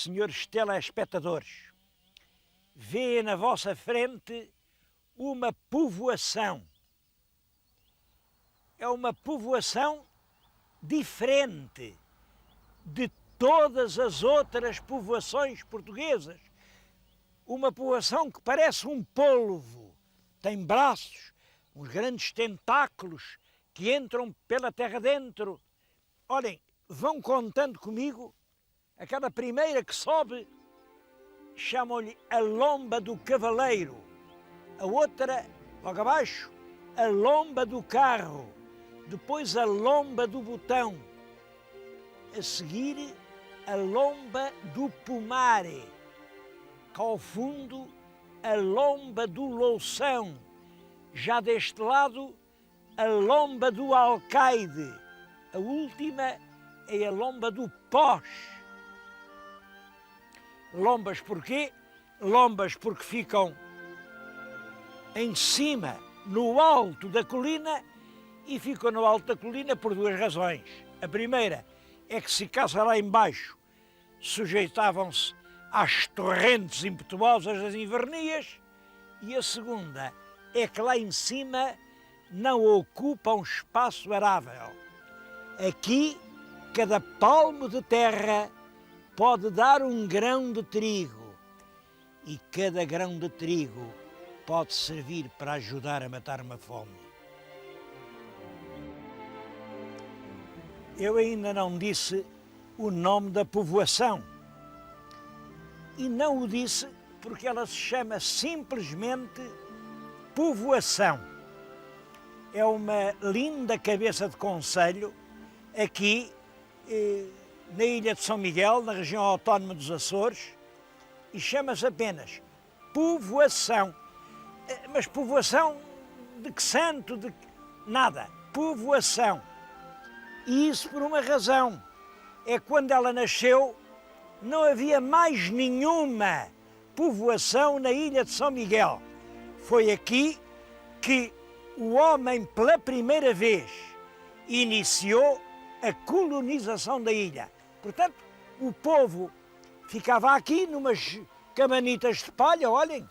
senhores telespectadores, vê na vossa frente uma povoação. É uma povoação diferente de todas as outras povoações portuguesas. Uma povoação que parece um polvo, tem braços, uns grandes tentáculos que entram pela terra dentro. Olhem, vão contando comigo, aquela primeira que sobe, chamam-lhe a Lomba do Cavaleiro, a outra, logo abaixo, a Lomba do Carro, depois a Lomba do Botão, a seguir a Lomba do Pomare, cá ao fundo a Lomba do Loução, já deste lado a Lomba do Alcaide, a última é a Lomba do Pós. Lombas porquê? Lombas porque ficam em cima, no alto da colina, e ficam no alto da colina por duas razões. A primeira é que se ficasse lá embaixo, sujeitavam-se às torrentes impetuosas das invernias, e a segunda é que lá em cima não ocupam espaço arável. Aqui, cada palmo de terra pode dar um grão de trigo, e cada grão de trigo pode servir para ajudar a matar uma fome. Eu ainda não disse o nome da povoação, e não o disse porque ela se chama simplesmente povoação. É uma linda cabeça de concelho aqui na ilha de São Miguel, na região autónoma dos Açores, e chama-se apenas povoação. Mas povoação de que santo? De nada. Povoação. E isso por uma razão. É que quando ela nasceu, não havia mais nenhuma povoação na ilha de São Miguel. Foi aqui que o homem, pela primeira vez, iniciou a colonização da ilha. Portanto, o povo ficava aqui numas cabanitas de palha, olhem,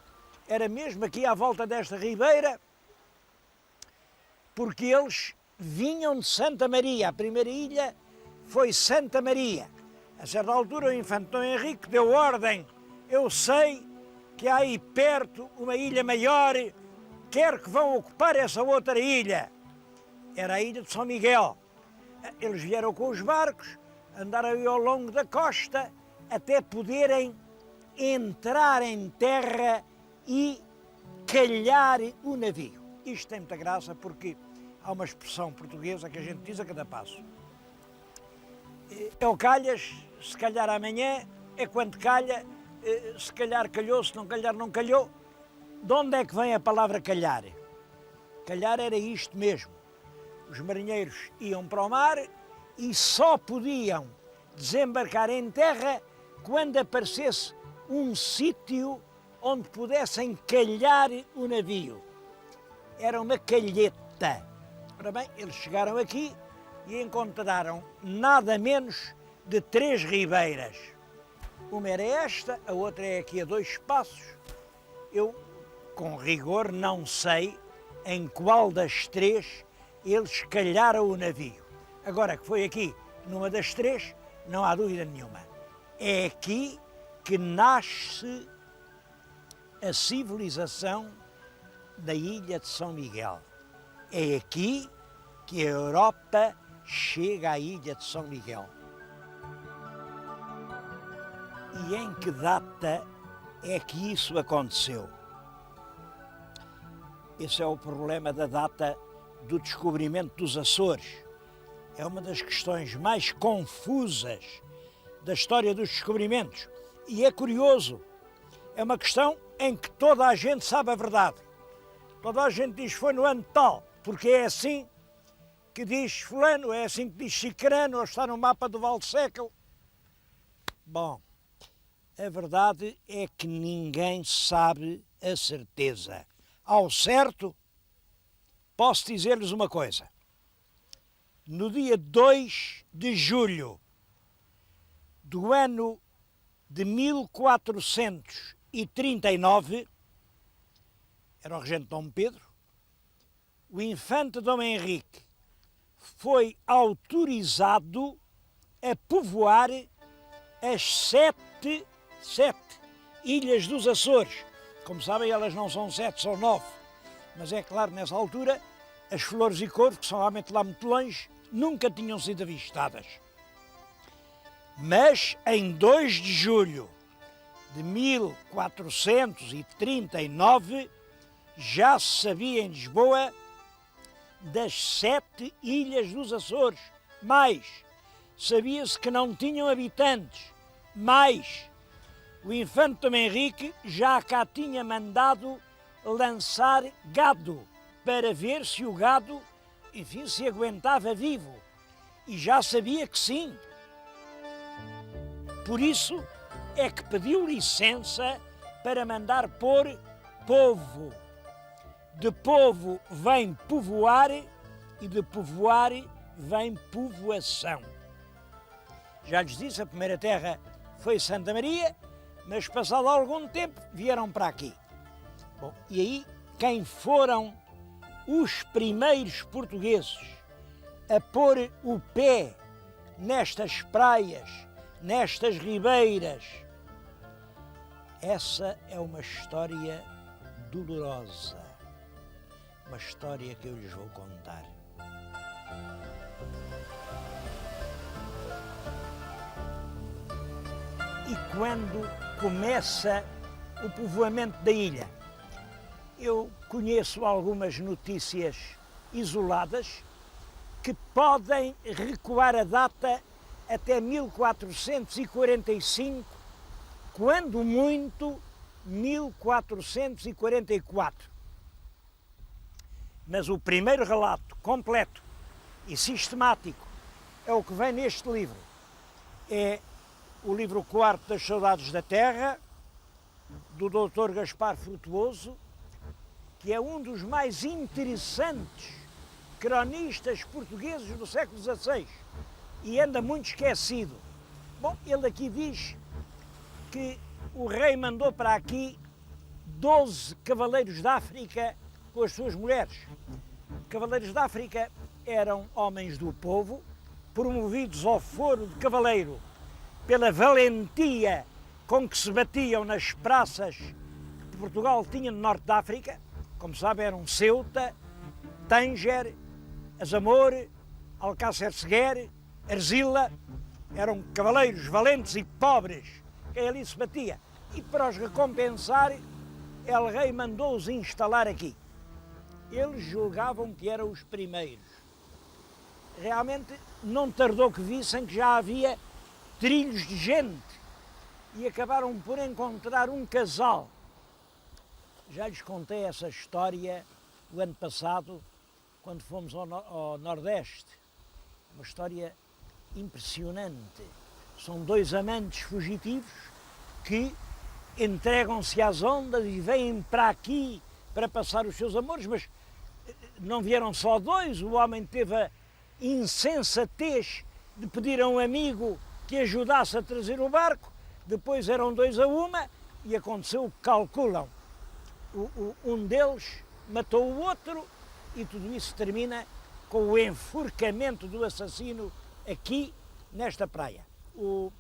era mesmo aqui à volta desta ribeira, porque eles vinham de Santa Maria. A primeira ilha foi Santa Maria. A certa altura o infante Dom Henrique deu ordem: eu sei que há aí perto uma ilha maior, quero que vão ocupar essa outra ilha. Era a ilha de São Miguel. Eles vieram com os barcos, andaram aí ao longo da costa, até poderem entrar em terra e calhar o navio. Isto tem muita graça porque há uma expressão portuguesa que a gente diz a cada passo. É o calhas, se calhar amanhã, é quando calha, se calhar calhou, se não calhar não calhou. De onde é que vem a palavra calhar? Calhar era isto mesmo. Os marinheiros iam para o mar e só podiam desembarcar em terra quando aparecesse um sítio onde pudessem calhar o navio. Era uma calheta. Ora bem, eles chegaram aqui e encontraram nada menos de 3 ribeiras. Uma era esta, a outra é aqui a 2 passos. Eu, com rigor, não sei em qual das 3 eles calharam o navio. Agora que foi aqui, numa das 3, não há dúvida nenhuma. É aqui que nasce a civilização da ilha de São Miguel. É aqui que a Europa chega à ilha de São Miguel. E em que data é que isso aconteceu? Esse é o problema da data do descobrimento dos Açores. É uma das questões mais confusas da história dos descobrimentos. E é curioso, é uma questão em que toda a gente sabe a verdade. Toda a gente diz foi no ano tal, porque é assim que diz fulano, é assim que diz cicrano, ou está no mapa do Val Século. Bom, a verdade é que ninguém sabe a certeza. Ao certo, posso dizer-lhes uma coisa. No dia 2 de julho do ano de 1439, era o regente Dom Pedro, o infante Dom Henrique foi autorizado a povoar as sete ilhas dos Açores. Como sabem, elas não são 7, são 9. Mas é claro, nessa altura, as Flores e Corvo, que são realmente lá muito longe, nunca tinham sido avistadas. Mas em 2 de julho de 1439, já se sabia em Lisboa das 7 ilhas dos Açores. Mais, sabia-se que não tinham habitantes. Mais, o infante Dom Henrique já cá tinha mandado lançar gado para ver se o gado, enfim, se aguentava vivo. E já sabia que sim. Por isso é que pediu licença para mandar pôr povo. De povo vem povoar e de povoar vem povoação. Já lhes disse, a primeira terra foi Santa Maria, mas passado algum tempo vieram para aqui. Bom, e aí quem foram os primeiros portugueses a pôr o pé nestas praias, nestas ribeiras? Essa é uma história dolorosa, uma história que eu lhes vou contar. E quando começa o povoamento da ilha? Eu conheço algumas notícias isoladas que podem recuar a data até 1445, quando muito 1444. Mas o primeiro relato completo e sistemático é o que vem neste livro. É o livro 4 das Saudades da Terra, do Dr. Gaspar Frutuoso, que é um dos mais interessantes cronistas portugueses do século XVI e anda muito esquecido. Bom, ele aqui diz que o rei mandou para aqui 12 cavaleiros da África com as suas mulheres. Cavaleiros da África eram homens do povo, promovidos ao foro de cavaleiro pela valentia com que se batiam nas praças que Portugal tinha no norte da África. Como sabem, eram Ceuta, Tânger, Azamor, Alcácer Seguer, Arzila. Eram cavaleiros valentes e pobres, que ali se batia. E para os recompensar, El Rei mandou-os instalar aqui. Eles julgavam que eram os primeiros. Realmente não tardou que vissem que já havia trilhos de gente e acabaram por encontrar um casal. Já lhes contei essa história o ano passado, quando fomos ao Nordeste. Uma história impressionante. São 2 amantes fugitivos que entregam-se às ondas e vêm para aqui para passar os seus amores, mas não vieram só 2, o homem teve a insensatez de pedir a um amigo que ajudasse a trazer o barco, depois eram 2 a 1 e aconteceu o que calculam. Um deles matou o outro e tudo isso termina com o enforcamento do assassino aqui nesta praia. O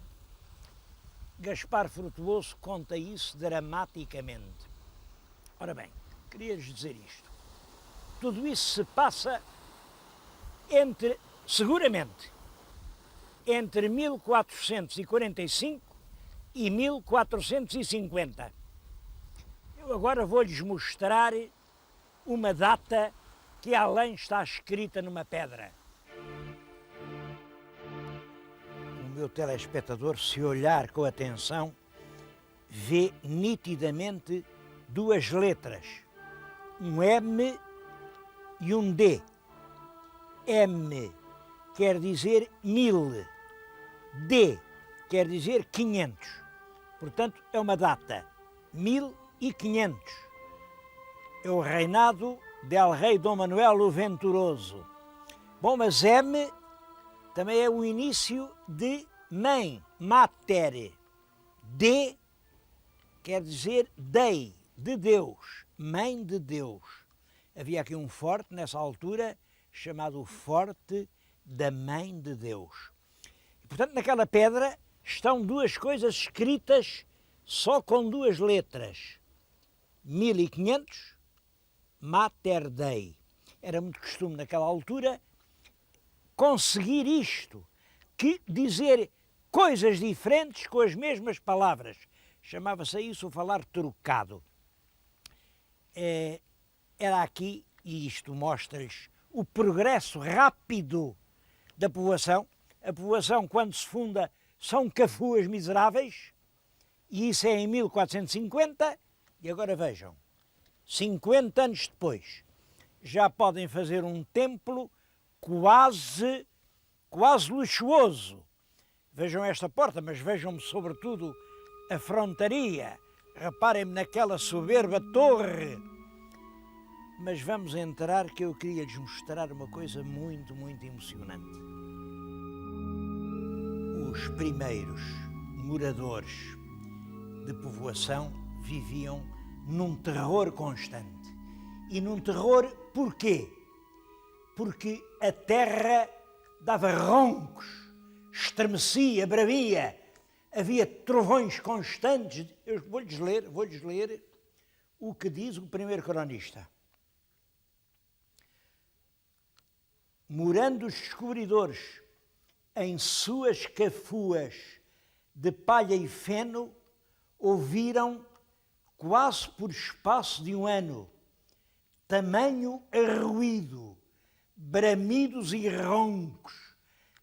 Gaspar Frutuoso conta isso dramaticamente. Ora bem, queria-lhes dizer isto. Tudo isso se passa seguramente, entre 1445 e 1450. Eu agora vou-lhes mostrar uma data que além está escrita numa pedra. O meu telespectador, se olhar com atenção, vê nitidamente 2 letras, um M e um D. M quer dizer 1000, D quer dizer 500. Portanto, é uma data, 1500. É o reinado del Rei Dom Manuel o Venturoso. Bom, mas M também é o início de mãe, mater. De quer dizer Dei, de Deus, Mãe de Deus. Havia aqui um forte, nessa altura, chamado o Forte da Mãe de Deus. E, portanto, naquela pedra estão duas coisas escritas só com duas letras. 1500, Mater Dei. Era muito costume naquela altura conseguir isto, que dizer coisas diferentes com as mesmas palavras. Chamava-se isso o falar trocado. Era aqui, e isto mostra-lhes o progresso rápido da povoação. A povoação, quando se funda, são cafuas miseráveis, e isso é em 1450, e agora vejam, 50 anos depois, já podem fazer um templo quase luxuoso. Vejam esta porta, mas vejam-me sobretudo a frontaria. Reparem-me naquela soberba torre. Mas vamos entrar, que eu queria lhes mostrar uma coisa muito, muito emocionante. Os primeiros moradores de povoação viviam num terror constante. E num terror porquê? Porque a terra dava roncos, estremecia, bravia, havia trovões constantes. Eu vou-lhes ler o que diz o primeiro cronista. Morando os descobridores em suas cafuas de palha e feno, ouviram, quase por espaço de um ano, tamanho arruído, bramidos e roncos,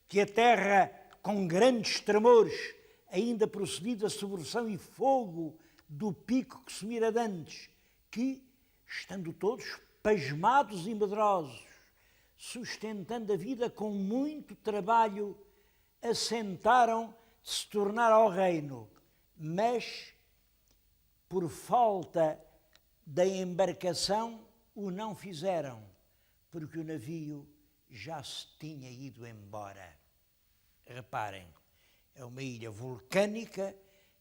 que a terra, com grandes tremores, ainda procedida a sobreção e fogo do pico que se mira dantes, que, estando todos pasmados e medrosos, sustentando a vida com muito trabalho, assentaram de se tornar ao reino, mas, por falta da embarcação, o não fizeram, porque o navio já se tinha ido embora. Reparem, é uma ilha vulcânica,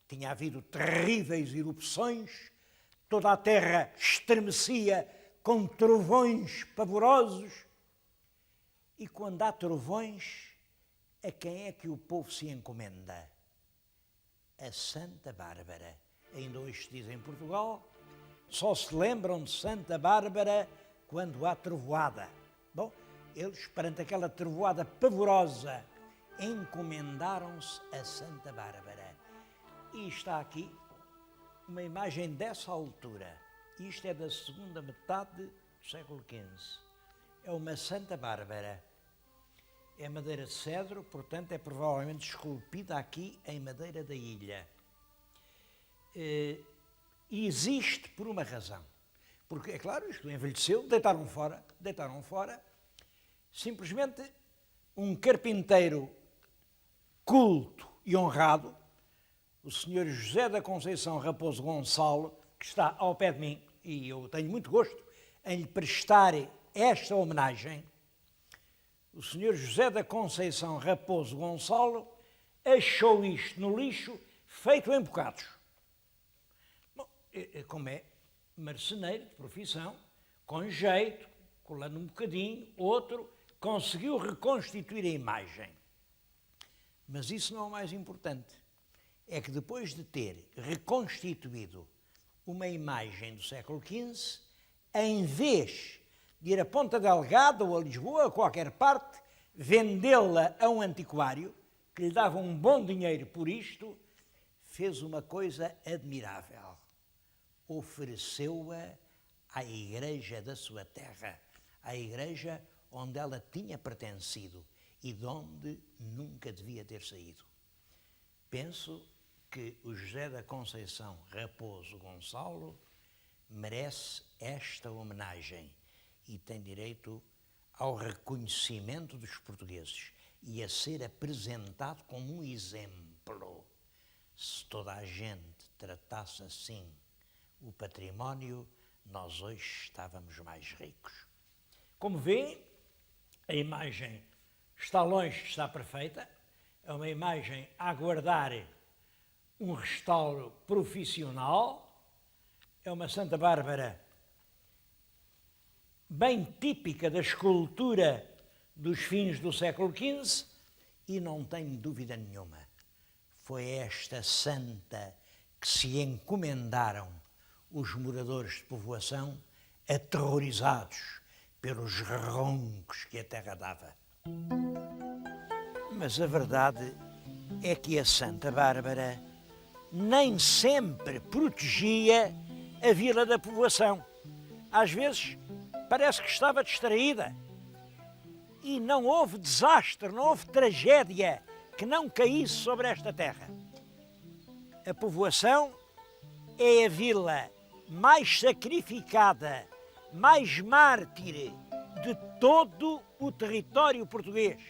tinha havido terríveis erupções, toda a terra estremecia com trovões pavorosos. E quando há trovões, a quem é que o povo se encomenda? A Santa Bárbara. Ainda hoje se diz em Portugal, só se lembram de Santa Bárbara quando há trovoada. Bom, eles, perante aquela trovoada pavorosa, encomendaram-se a Santa Bárbara. E está aqui uma imagem dessa altura. Isto é da segunda metade do século XV. É uma Santa Bárbara. É madeira de cedro, portanto é provavelmente esculpida aqui em madeira da ilha. E existe por uma razão. Porque, é claro, isto envelheceu, deitaram fora. Simplesmente um carpinteiro culto e honrado, o senhor José da Conceição Raposo Gonçalo, que está ao pé de mim, e eu tenho muito gosto em lhe prestar esta homenagem. O senhor José da Conceição Raposo Gonçalo achou isto no lixo, feito em bocados. Bom, como é marceneiro de profissão, com jeito, colando um bocadinho, outro, conseguiu reconstituir a imagem. Mas isso não é o mais importante. É que depois de ter reconstituído uma imagem do século XV, em vez de ir a Ponta Delgada ou a Lisboa, a qualquer parte, vendê-la a um antiquário, que lhe dava um bom dinheiro por isto, fez uma coisa admirável. Ofereceu-a à igreja da sua terra, à igreja onde ela tinha pertencido e de onde nunca devia ter saído. Penso que o José da Conceição Raposo Gonçalo merece esta homenagem e tem direito ao reconhecimento dos portugueses e a ser apresentado como um exemplo. Se toda a gente tratasse assim o património, nós hoje estávamos mais ricos. Como vê, a imagem está longe de estar perfeita, é uma imagem a aguardar um restauro profissional, é uma Santa Bárbara bem típica da escultura dos fins do século XV e não tenho dúvida nenhuma, foi esta santa que se encomendaram os moradores de povoação aterrorizados pelos roncos que a terra dava. Mas a verdade é que a Santa Bárbara nem sempre protegia a vila da povoação. Às vezes parece que estava distraída. E não houve desastre, não houve tragédia que não caísse sobre esta terra. A povoação é a vila mais sacrificada, mais mártire de todo o território português.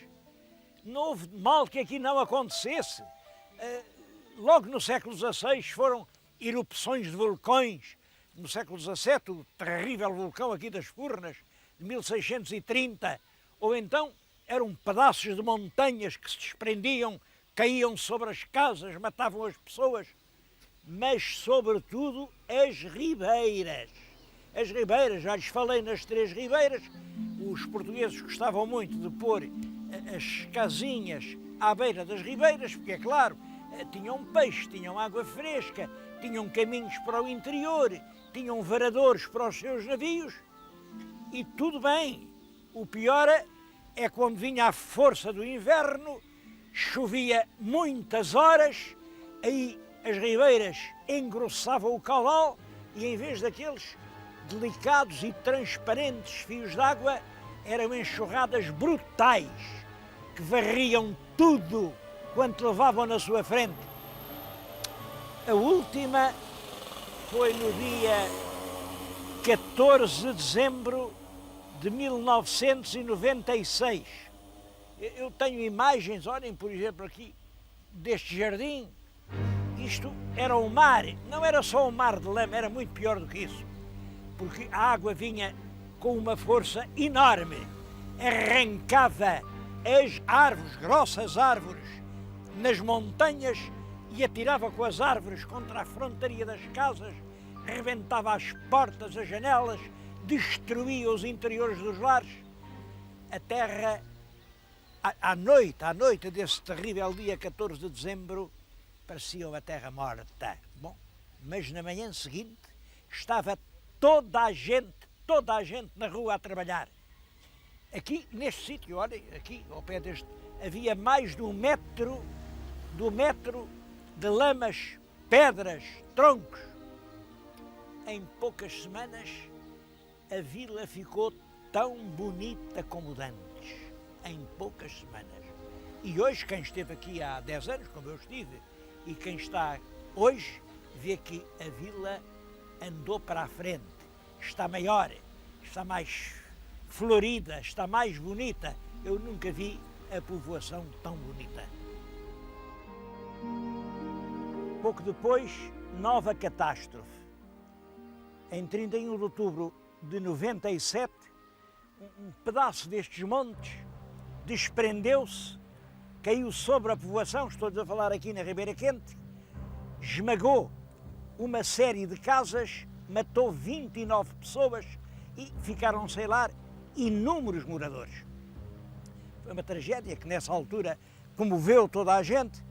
Não houve mal que aqui não acontecesse. Logo no século XVI foram erupções de vulcões. No século XVII, o terrível vulcão aqui das Furnas, de 1630. Ou então eram pedaços de montanhas que se desprendiam, caíam sobre as casas, matavam as pessoas. Mas, sobretudo, as ribeiras. As ribeiras, já lhes falei nas três ribeiras, os portugueses gostavam muito de pôr as casinhas à beira das ribeiras, porque, é claro, tinham peixe, tinham água fresca, tinham caminhos para o interior, tinham varadores para os seus navios, e tudo bem. O pior é quando vinha a força do inverno, chovia muitas horas, aí as ribeiras engrossavam o caudal e em vez daqueles delicados e transparentes fios d'água, eram enxurradas brutais que varriam tudo quanto levavam na sua frente. A última foi no dia 14 de dezembro de 1996. Eu tenho imagens, olhem, por exemplo, aqui, deste jardim. Isto era o mar, não era só um mar de lama, era muito pior do que isso, porque a água vinha com uma força enorme, arrancava as árvores, grossas árvores, nas montanhas e atirava com as árvores contra a frontaria das casas, rebentava as portas, as janelas, destruía os interiores dos lares. A terra, à noite desse terrível dia 14 de dezembro, parecia uma terra morta. Bom, mas na manhã seguinte estava toda a gente na rua a trabalhar. Aqui, neste sítio, olhem, aqui ao pé deste, havia mais de um metro de lamas, pedras, troncos. Em poucas semanas, a vila ficou tão bonita como antes. Em poucas semanas. E hoje, quem esteve aqui há 10 anos, como eu estive, e quem está hoje, vê que a vila andou para a frente. Está maior, está mais florida, está mais bonita. Eu nunca vi a povoação tão bonita. Pouco depois, nova catástrofe. Em 31 de outubro de 97, um pedaço destes montes desprendeu-se, caiu sobre a povoação, estou a falar aqui na Ribeira Quente, esmagou uma série de casas, matou 29 pessoas e ficaram sem lar inúmeros moradores. Foi uma tragédia que nessa altura comoveu toda a gente.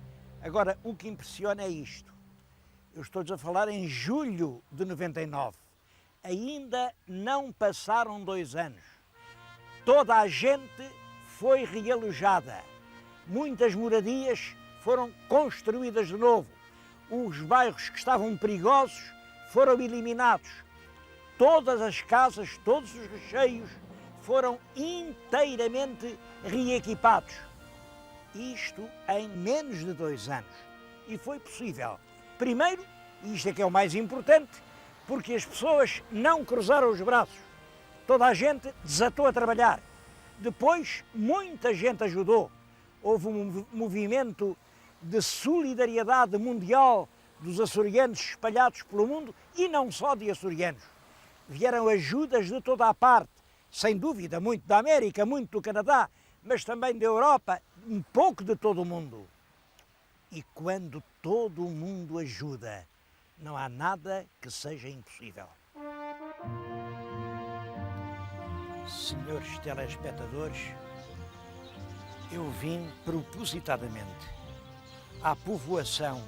Agora, o que impressiona é isto. Eu estou a falar em julho de 99. Ainda não passaram 2 anos. Toda a gente foi realojada. Muitas moradias foram construídas de novo. Os bairros que estavam perigosos foram eliminados. Todas as casas, todos os recheios foram inteiramente reequipados. Isto em menos de 2 anos. E foi possível. Primeiro, e isto é que é o mais importante, porque as pessoas não cruzaram os braços. Toda a gente desatou a trabalhar. Depois, muita gente ajudou. Houve um movimento de solidariedade mundial dos açorianos espalhados pelo mundo e não só de açorianos. Vieram ajudas de toda a parte, sem dúvida, muito da América, muito do Canadá, mas também da Europa, um pouco de todo o mundo. E quando todo o mundo ajuda, não há nada que seja impossível. Senhores telespectadores, eu vim propositadamente à povoação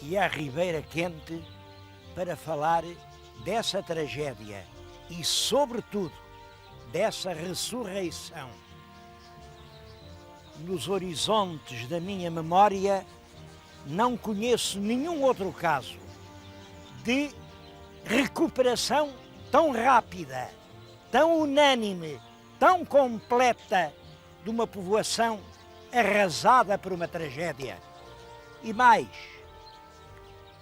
e à Ribeira Quente para falar dessa tragédia e, sobretudo, dessa ressurreição. Nos horizontes da minha memória, não conheço nenhum outro caso de recuperação tão rápida, tão unânime, tão completa de uma povoação arrasada por uma tragédia. E mais,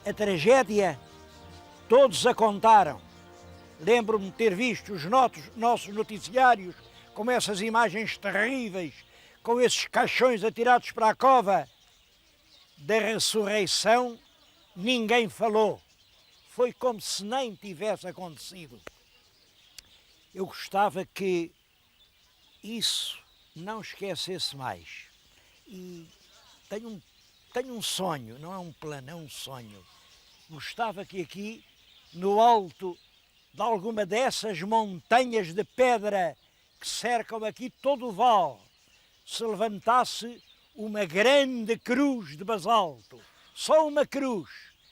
a tragédia todos a contaram. Lembro-me de ter visto os nossos noticiários com essas imagens terríveis, com esses caixões atirados para a cova. Da ressurreição ninguém falou. Foi como se nem tivesse acontecido. Eu gostava que isso não esquecesse mais. E tenho um sonho, não é um plano, é um sonho. Gostava que aqui, no alto de alguma dessas montanhas de pedra que cercam aqui todo o vale, se levantasse uma grande cruz de basalto. Só uma cruz,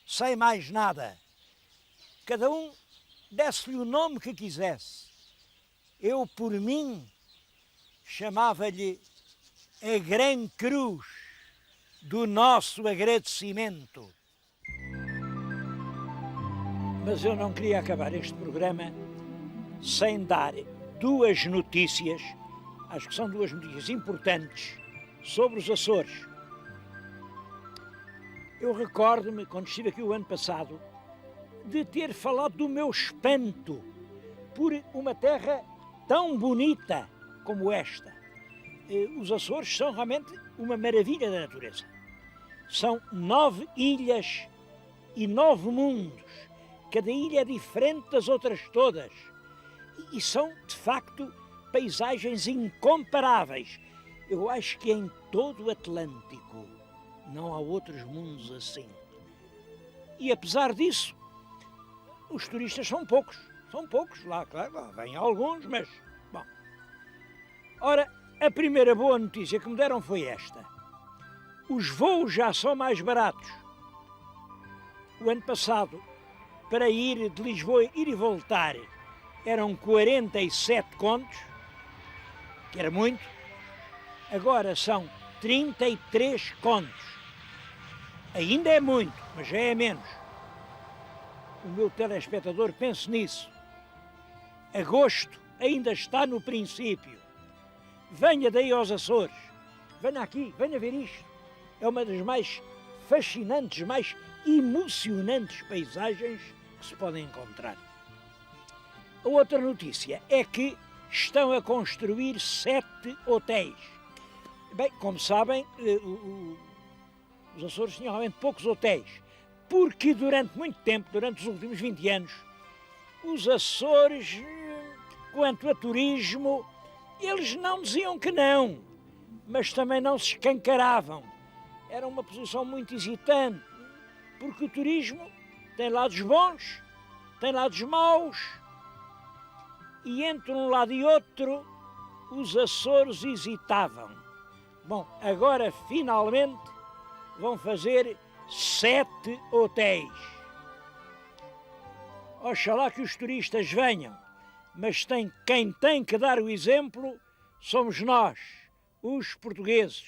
sem mais nada. Cada um desse-lhe o nome que quisesse. Eu, por mim, chamava-lhe a Grande Cruz do nosso agradecimento. Mas eu não queria acabar este programa sem dar duas notícias, acho que são duas notícias importantes, sobre os Açores. Eu recordo-me, quando estive aqui o ano passado, de ter falado do meu espanto por uma terra tão bonita como esta. Os Açores são realmente uma maravilha da natureza. São 9 ilhas e 9 mundos. Cada ilha é diferente das outras todas. E são, de facto, paisagens incomparáveis. Eu acho que em todo o Atlântico não há outros mundos assim. E apesar disso, os turistas são poucos. São poucos, lá, claro, lá vêm alguns, mas, bom. Ora, a primeira boa notícia que me deram foi esta. Os voos já são mais baratos. O ano passado, para ir de Lisboa, ir e voltar, eram 47 contos, que era muito. Agora são 33 contos. Ainda é muito, mas já é menos. O meu telespectador pense nisso. Agosto ainda está no princípio. Venha daí aos Açores. Venha aqui, venha ver isto. É uma das mais fascinantes, mais emocionantes paisagens que se podem encontrar. A outra notícia é que estão a construir 7 hotéis. Bem, como sabem, os Açores tinham realmente poucos hotéis, porque durante muito tempo, durante os últimos 20 anos, os Açores, quanto a turismo, eles não diziam que não, mas também não se escancaravam. Era uma posição muito hesitante, porque o turismo tem lados bons, tem lados maus, e entre um lado e outro, os Açores hesitavam. Bom, agora finalmente vão fazer 7 hotéis. Oxalá que os turistas venham, mas quem tem que dar o exemplo somos nós, os portugueses.